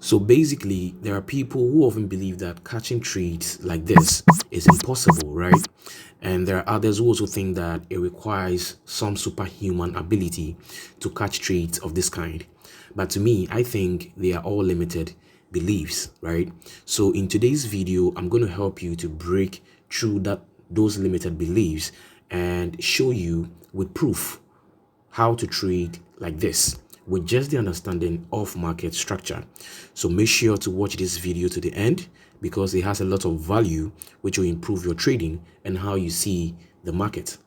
So basically, there are people who often believe that catching trades like this is impossible, right? And there are others who also think that it requires some superhuman ability to catch trades of this kind. But to me, I think they are all limited beliefs, right? So in today's video, I'm going to help you to break through those limited beliefs and show you with proof how to trade like this with just the understanding of market structure. So make sure to watch this video to the end because it has a lot of value which will improve your trading and how you see the market.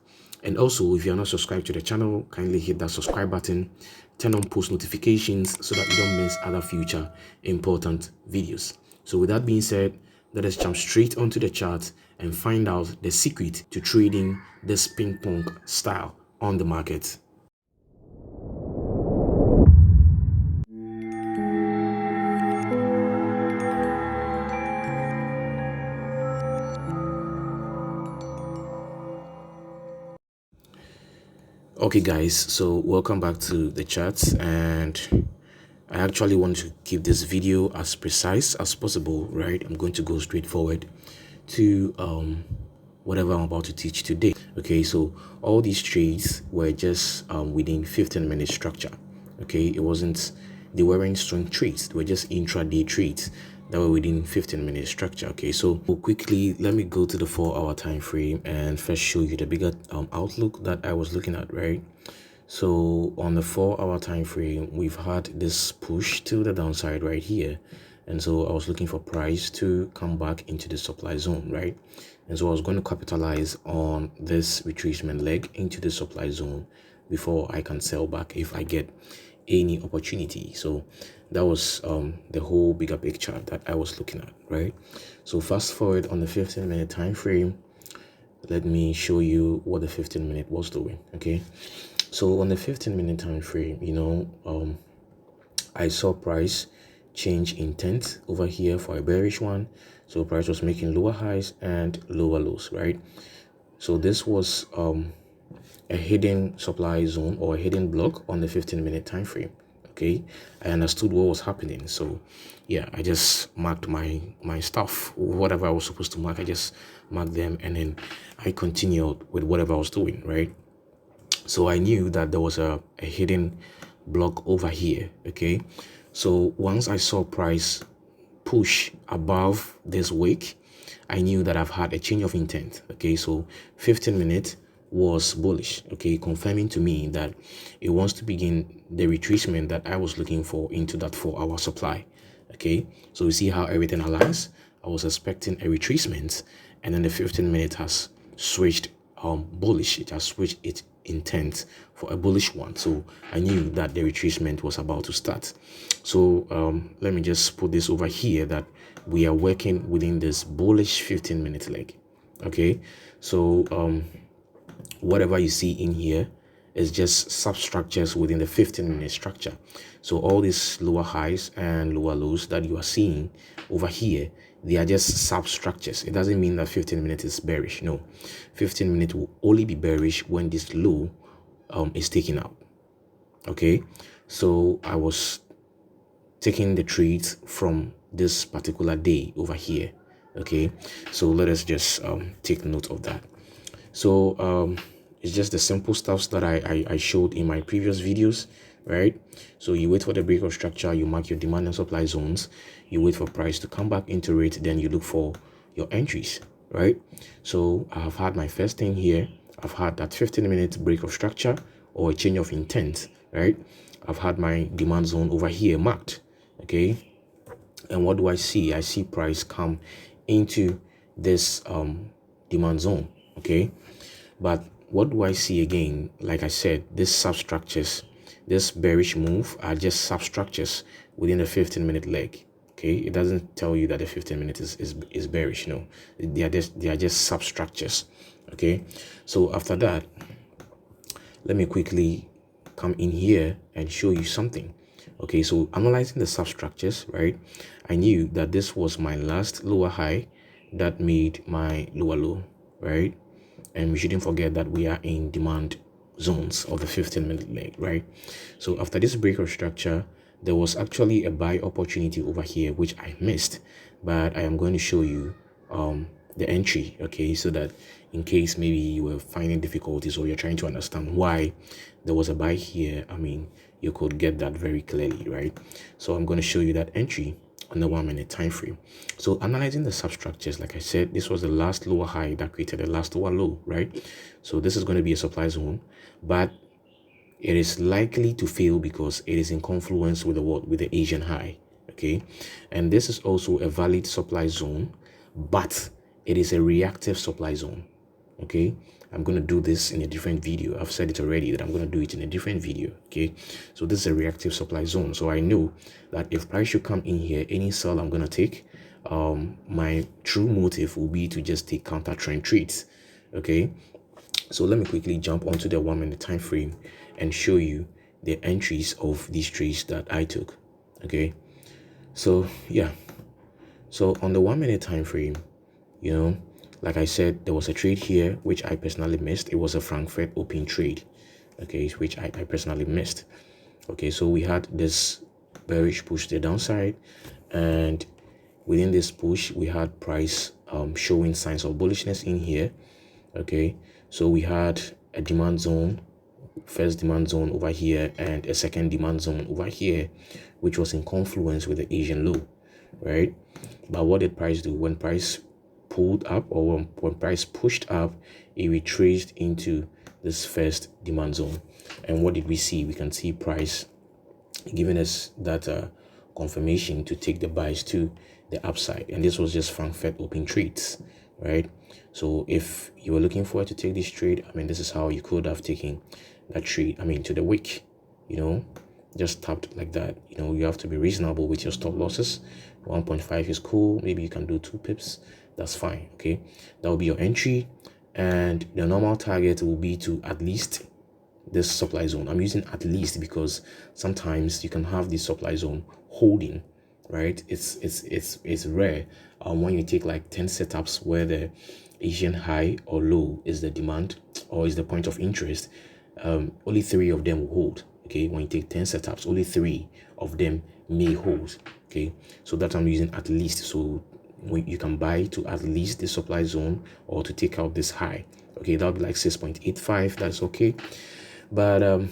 And also, if you are not subscribed to the channel, kindly hit that subscribe button, turn on post notifications so that you don't miss other future important videos. So with that being said, let us jump straight onto the chart and find out the secret to trading this ping pong style on the market. Okay guys, so welcome back to the charts, and I actually want to keep this video as precise as possible, right? I'm going to go straight forward to whatever I'm about to teach today. Okay, so all these trades were just within 15-minute structure. Okay, they weren't swing trades, they were just intraday trades that were within 15-minute structure. Okay, so quickly let me go to the 4-hour time frame and first show you the bigger outlook that I was looking at, right? So on the 4-hour time frame, we've had this push to the downside right here, and so I was looking for price to come back into the supply zone, right? And so I was going to capitalize on this retracement leg into the supply zone before I can sell back if I get any opportunity. So that was the whole bigger picture that I was looking at, right? So fast forward on the 15-minute time frame, let me show you what the 15-minute was doing. Okay, so on the 15-minute time frame, I saw price change intent over here for a bearish one. So price was making lower highs and lower lows, right? So this was a hidden supply zone or a hidden block on the 15-minute time frame. Okay, I understood what was happening. So yeah, I just marked my stuff, whatever I was supposed to mark. I just marked them, and then I continued with whatever I was doing, right? So I knew that there was a hidden block over here. Okay, so once I saw price push above this wick, I knew that I've had a change of intent. Okay, so 15 minutes was bullish, okay, confirming to me that it wants to begin the retracement that I was looking for into that 4-hour supply. Okay, so you see how everything aligns. I was expecting a retracement, and then the 15-minute has switched bullish. It has switched its intent for a bullish one. So I knew that the retracement was about to start. So let me just put this over here that we are working within this bullish 15-minute leg. Okay, so whatever you see in here is just substructures within the 15-minute structure. So all these lower highs and lower lows that you are seeing over here, they are just substructures. It doesn't mean that 15 minutes is bearish. No, 15 minutes will only be bearish when this low is taken out. Okay, so I was taking the trades from this particular day over here. Okay, so let us just take note of that. So it's just the simple stuffs that I showed in my previous videos, right? So you wait for the break of structure, you mark your demand and supply zones, you wait for price to come back into it, then you look for your entries, right? So I've had my first thing here. I've had that 15-minute break of structure or a change of intent, right? I've had my demand zone over here marked, okay? And what do I see? I see price come into this demand zone, okay? But what do I see again? Like I said, these substructures, this bearish move are just substructures within the 15-minute leg. Okay, it doesn't tell you that the 15 minutes is bearish. No, they are just substructures. Okay, so after that, let me quickly come in here and show you something. Okay, so analyzing the substructures, right? I knew that this was my last lower high that made my lower low, right? And we shouldn't forget that we are in demand zones of the 15-minute leg, right? So after this break of structure, there was actually a buy opportunity over here which I missed, but I am going to show you the entry, okay, so that in case maybe you were finding difficulties or you're trying to understand why there was a buy here, I mean, you could get that very clearly, right? So I'm going to show you that entry on the 1 minute time frame. So analyzing the substructures, like I said, this was the last lower high that created the last lower low, right? So this is going to be a supply zone, but it is likely to fail because it is in confluence with the what, with the Asian high, okay? And this is also a valid supply zone, but it is a reactive supply zone, okay? I'm going to do this in a different video. I've said it already that I'm going to do it in a different video, okay? So this is a reactive supply zone. So I know that if price should come in here, any sell I'm going to take, my true motive will be to just take counter trend trades, okay? So let me quickly jump onto the 1 minute time frame and show you the entries of these trades that I took, okay? So yeah, so on the 1 minute time frame, you know, like I said, there was a trade here which I personally missed. It was a Frankfurt open trade, okay, which I personally missed. Okay, so we had this bearish push to the downside, and within this push we had price showing signs of bullishness in here, okay? So we had a demand zone, first demand zone over here, and a second demand zone over here, which was in confluence with the Asian low, right? But what did price do? When price pulled up, or when price pushed up, it retraced into this first demand zone. And what did we see? We can see price giving us that confirmation to take the buys to the upside, and this was just Frankfurt open trades, right? So if you were looking forward to take this trade, I mean, this is how you could have taken that trade, I mean, to the wick, you know, just tapped like that. You know, you have to be reasonable with your stop losses. 1.5 is cool. Maybe you can do 2 pips, that's fine, okay? That will be your entry, and the normal target will be to at least this supply zone. I'm using at least because sometimes you can have this supply zone holding, right? It's rare when you take like 10 setups where the Asian high or low is the demand or is the point of interest. Only 3 of them will hold, okay? When you take 10 setups, only 3 of them may hold, okay? So that I'm using at least. So you can buy to at least the supply zone or to take out this high, okay? That'll be like 6.85. That's okay. But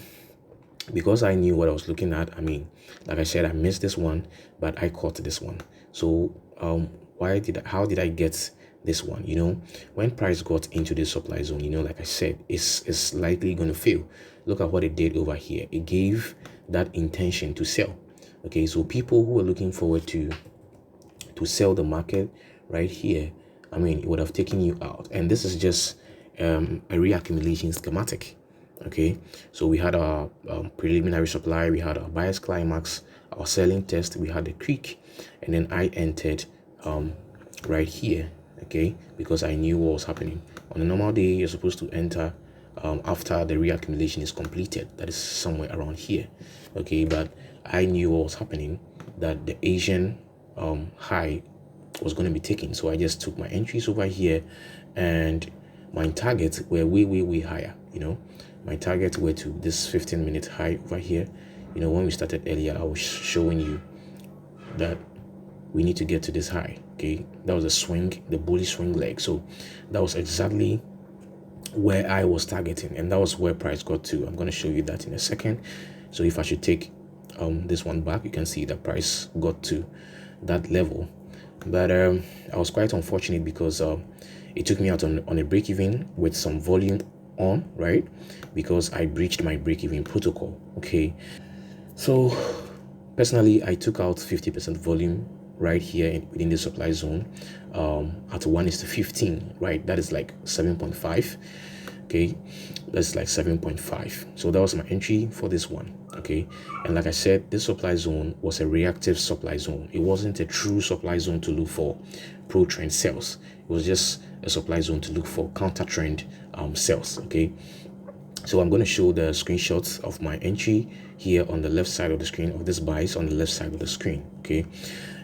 because I knew what I was looking at, I mean, like I said, I missed this one, but I caught this one. So how did I get this one? You know, when price got into the supply zone, you know, like I said, it's likely going to fail. Look at what it did over here. It gave that intention to sell, okay? So people who are looking forward to sell the market right here, I mean, it would have taken you out. And this is just a reaccumulation schematic, okay? So we had our preliminary supply, we had our bias climax, our selling test, we had the creek, and then I entered right here, okay, because I knew what was happening. On a normal day, you're supposed to enter after the reaccumulation is completed. That is somewhere around here, okay? But I knew what was happening, that the Asian high was going to be taken. So I just took my entries over here, and my targets were way higher. You know, my targets were to this 15-minute high over here. You know, when we started earlier, I was showing you that we need to get to this high, okay? That was a swing, the bullish swing leg. So that was exactly where I was targeting, and that was where price got to. I'm going to show you that in a second. So if I should take this one back, you can see that price got to that level. But I was quite unfortunate because it took me out on a break-even with some volume on, right? Because I breached my break-even protocol, okay? So personally, I took out 50% volume right here within the supply zone at 1:15, right? That is like 7.5, okay? That's like 7.5. So that was my entry for this one, okay? And like I said, this supply zone was a reactive supply zone. It wasn't a true supply zone to look for pro trend sales. It was just a supply zone to look for counter trend sales, okay? So I'm going to show the screenshots of my entry here on the left side of the screen, of this buys on the left side of the screen, okay?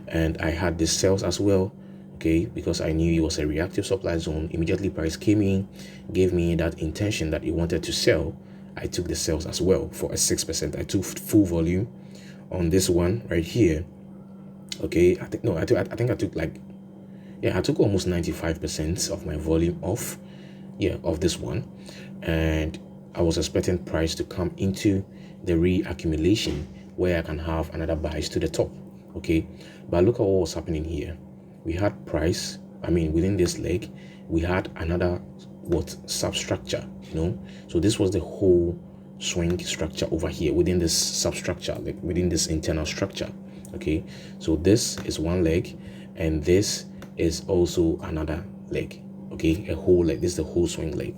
And I had this sales as well, okay, because I knew it was a reactive supply zone. Immediately price came in, gave me that intention that it wanted to sell. I took the sales as well for a 6%. I took full volume on this one right here. Okay, I think I took like, yeah, I took almost 95% of my volume off, of this one, and I was expecting price to come into the re-accumulation where I can have another buys to the top. Okay, but look at what was happening here. We had price, within this leg we had another substructure, so this was the whole swing structure over here within this substructure, like within this internal structure. Okay, so this is one leg and this is also another leg. Okay, a whole leg. This is the whole swing leg.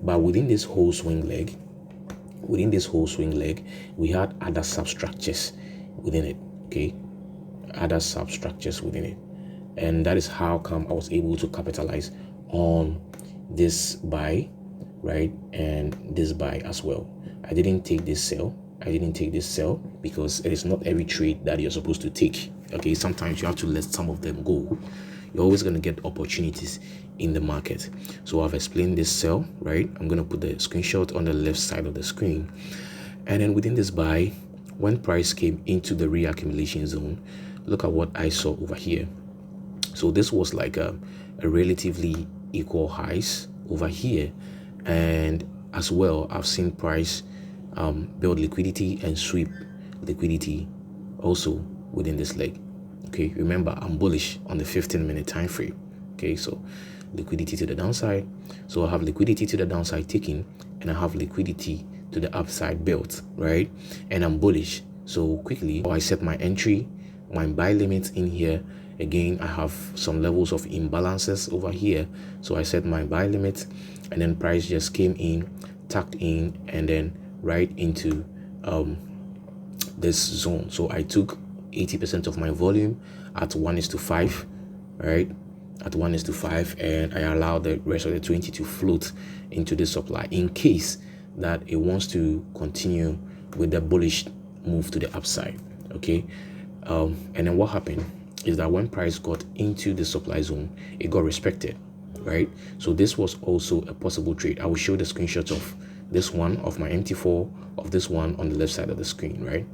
But within this whole swing leg, we had other substructures within it. Okay, other substructures within it, and that is how come I was able to capitalize on this buy, right, and this buy as well. I didn't take this sell because it is not every trade that you're supposed to take. Okay, sometimes you have to let some of them go. You're always going to get opportunities in the market. So I've explained this sell, right? I'm going to put the screenshot on the left side of the screen. And then within this buy, when price came into the reaccumulation zone, look at what I saw over here. So this was like a relatively equal highs over here, and as well I've seen price build liquidity and sweep liquidity also within this leg. Okay, remember I'm bullish on the 15-minute time frame. Okay, so liquidity to the downside, so I have liquidity to the downside taking, and I have liquidity to the upside built, right? And I'm bullish. So quickly I set my entry, my buy limits in here. Again, I have some levels of imbalances over here, so I set my buy limit, and then price just came in, tucked in, and then right into this zone. So I took 80% of my volume at 1:5, right, at 1:5, and I allowed the rest of the 20 to float into the supply in case that it wants to continue with the bullish move to the upside. Okay, and then what happened is that when price got into the supply zone, it got respected, right? So this was also a possible trade. I will show the screenshots of this one, of my MT4, of this one on the left side of the screen, right?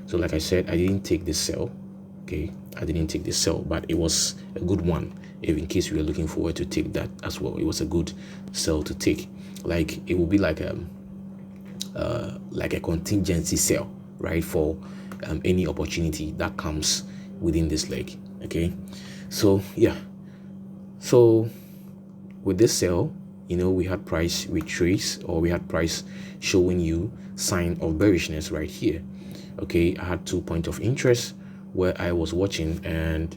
So like I said, I didn't take this sell. Okay, I didn't take this sell, but it was a good one. If in case you were looking forward to take that as well, it was a good sell to take. Like it would be like a contingency sell, right, for any opportunity that comes within this leg. Okay, so yeah, so with this sell, we had price retrace, or we had price showing you sign of bearishness right here. Okay, I had 2 points of interest where I was watching, and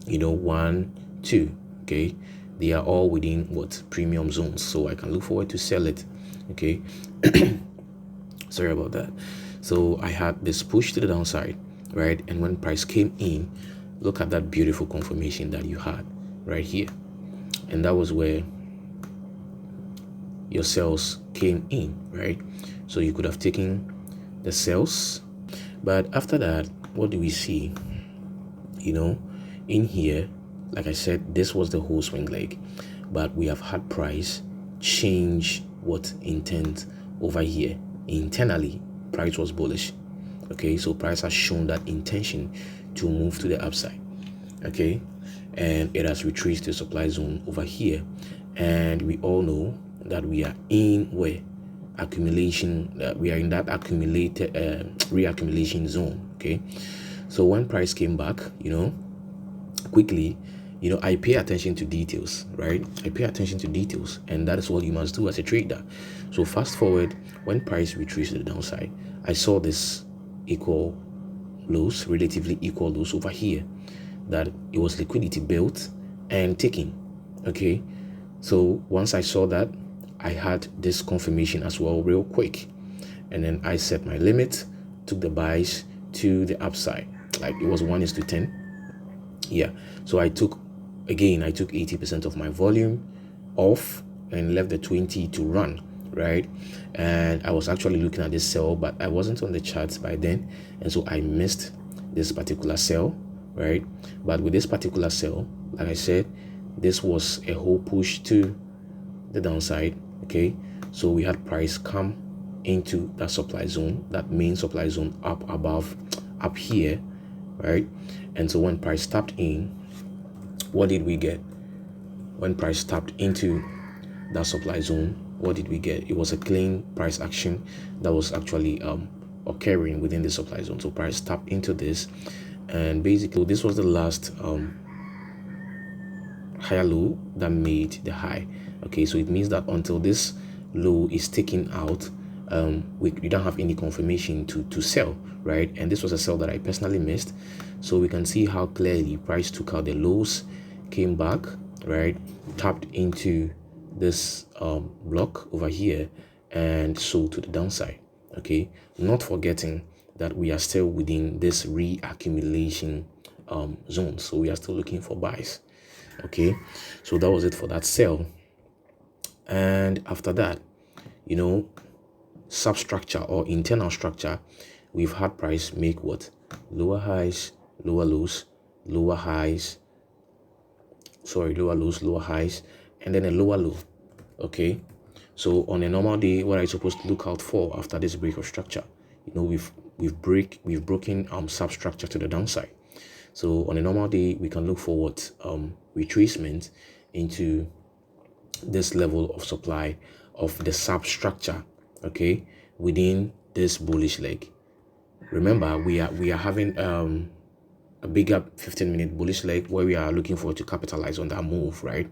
1, 2, okay, they are all within premium zones, so I can look forward to sell it. Okay, sorry about that. So I had this push to the downside, right, and when price came in, look at that beautiful confirmation that you had right here, and that was where your sales came in, right? So you could have taken the sales, but after that, what do we see? In here, like I said, this was the whole swing leg, but we have had price change intent over here. Internally, price was bullish. Okay, so price has shown that intention to move to the upside. Okay, and it has retraced the supply zone over here, and we all know that we are in accumulation, we are in that accumulated reaccumulation zone. Okay, so when price came back, quickly, I pay attention to details, right? I pay attention to details, and that is what you must do as a trader. So fast forward, when price retraced to the downside, I saw this equal lows, relatively equal lows over here, that it was liquidity built and taking. Okay, so once I saw that, I had this confirmation as well real quick, and then I set my limit, took the buys to the upside, like it was 1:10. Yeah, so I took 80% of my volume off and left the 20 to run, right? And I was actually looking at this sell, but I wasn't on the charts by then, and so I missed this particular sell, right? But with this particular sell, like I said, this was a whole push to the downside. Okay, so we had price come into that supply zone, that main supply zone, up above up here, right? And so when price tapped in, what did we get? When price tapped into that supply zone, what did we get? It was a clean price action that was actually occurring within the supply zone. So price tapped into this, and basically this was the last higher low that made the high. Okay, so it means that until this low is taken out, we don't have any confirmation to sell, right? And this was a sell that I personally missed. So we can see how clearly price took out the lows, came back, right, tapped into this block over here and sold to the downside. Okay, not forgetting that we are still within this reaccumulation zone, so we are still looking for buys. Okay, so that was it for that sell. And after that, you know, substructure or internal structure, we've had price make what? Lower highs, lower lows, lower highs, lower lows, lower highs, and then a lower low. Okay, so on a normal day, what are you supposed to look out for after this break of structure? You know, we've broken substructure to the downside. So on a normal day, we can look for what retracement into this level of supply of the substructure, okay, within this bullish leg. Remember, we are having a bigger 15-minute bullish leg where we are looking forward to capitalize on that move, right?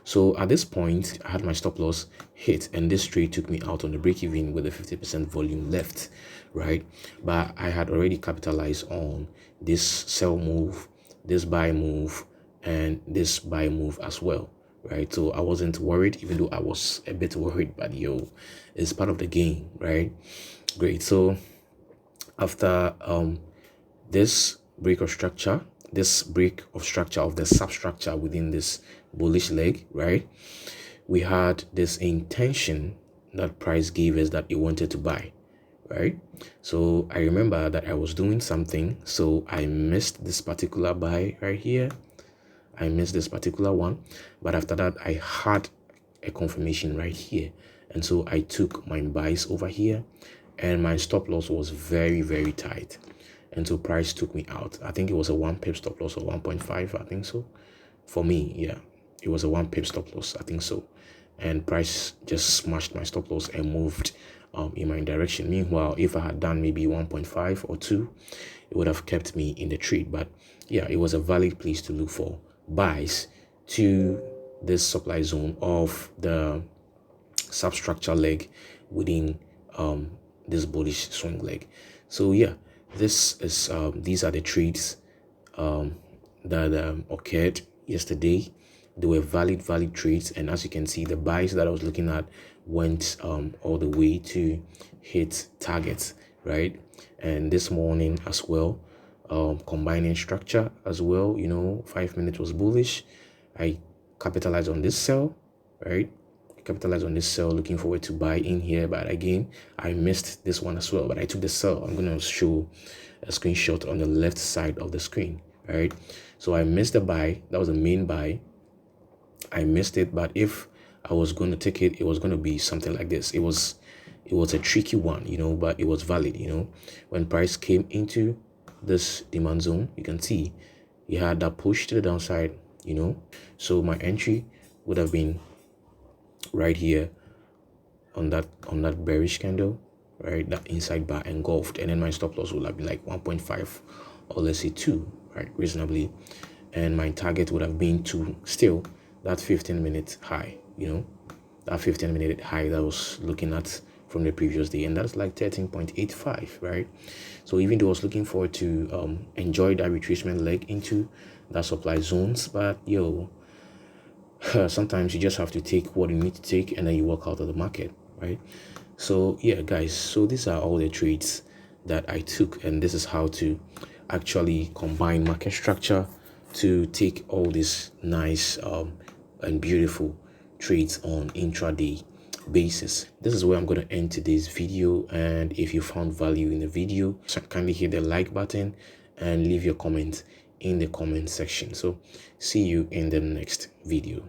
So at this point, I had my stop loss hit, and this trade took me out on the break even with a 50% volume left, right? But I had already capitalized on this sell move, this buy move, and this buy move as well, right? So I wasn't worried, even though I was a bit worried, but yo, it's part of the game, right? Great. So after this break of structure of the substructure within this bullish leg, right, we had this intention that price gave us that it wanted to buy, right? So I remember that I was doing something, so I missed this particular buy right here. I missed this particular one, but after that I had a confirmation right here, and so I took my buys over here, and my stop loss was very, very tight, and so price took me out. I think it was a 1 pip stop loss or 1.5, I think so. For me, yeah, it was a 1 pip stop loss, I think so. And price just smashed my stop loss and moved in my direction. Meanwhile, if I had done maybe 1.5 or 2, it would have kept me in the trade. But yeah, it was a valid place to look for buys to this supply zone of the substructure leg within this bullish swing leg. So yeah, this is these are the trades that occurred yesterday. They were valid trades, and as you can see, the buys that I was looking at went all the way to hit targets, right? And this morning as well, combining structure as well, you know, 5 minutes was bullish. I capitalized on this sell, right? Capitalize on this sell, looking forward to buy in here, but again I missed this one as well, but I took the sell. I'm going to show a screenshot on the left side of the screen, right? So I missed the buy. That was the main buy. I missed it, but if I was going to take it, it was going to be something like this. It was a tricky one, you know, but it was valid. You know, when price came into this demand zone, you can see he had that push to the downside, you know. So my entry would have been right here on that bearish candle, right? That inside bar engulfed, and then my stop loss would have been like 1.5 or let's say 2, right? Reasonably, and my target would have been to still that 15-minute high, you know, that 15-minute high that I was looking at from the previous day, and that's like 13.85, right? So even though I was looking forward to enjoy that retracement leg into that supply zones, but yo, sometimes you just have to take what you need to take and then you walk out of the market, right? So yeah, guys, so these are all the trades that I took, and this is how to actually combine market structure to take all these nice and beautiful trades on intraday basis. This is where I'm going to end today's video, and if you found value in the video, kindly hit the like button and leave your comment in the comment section. So see you in the next video.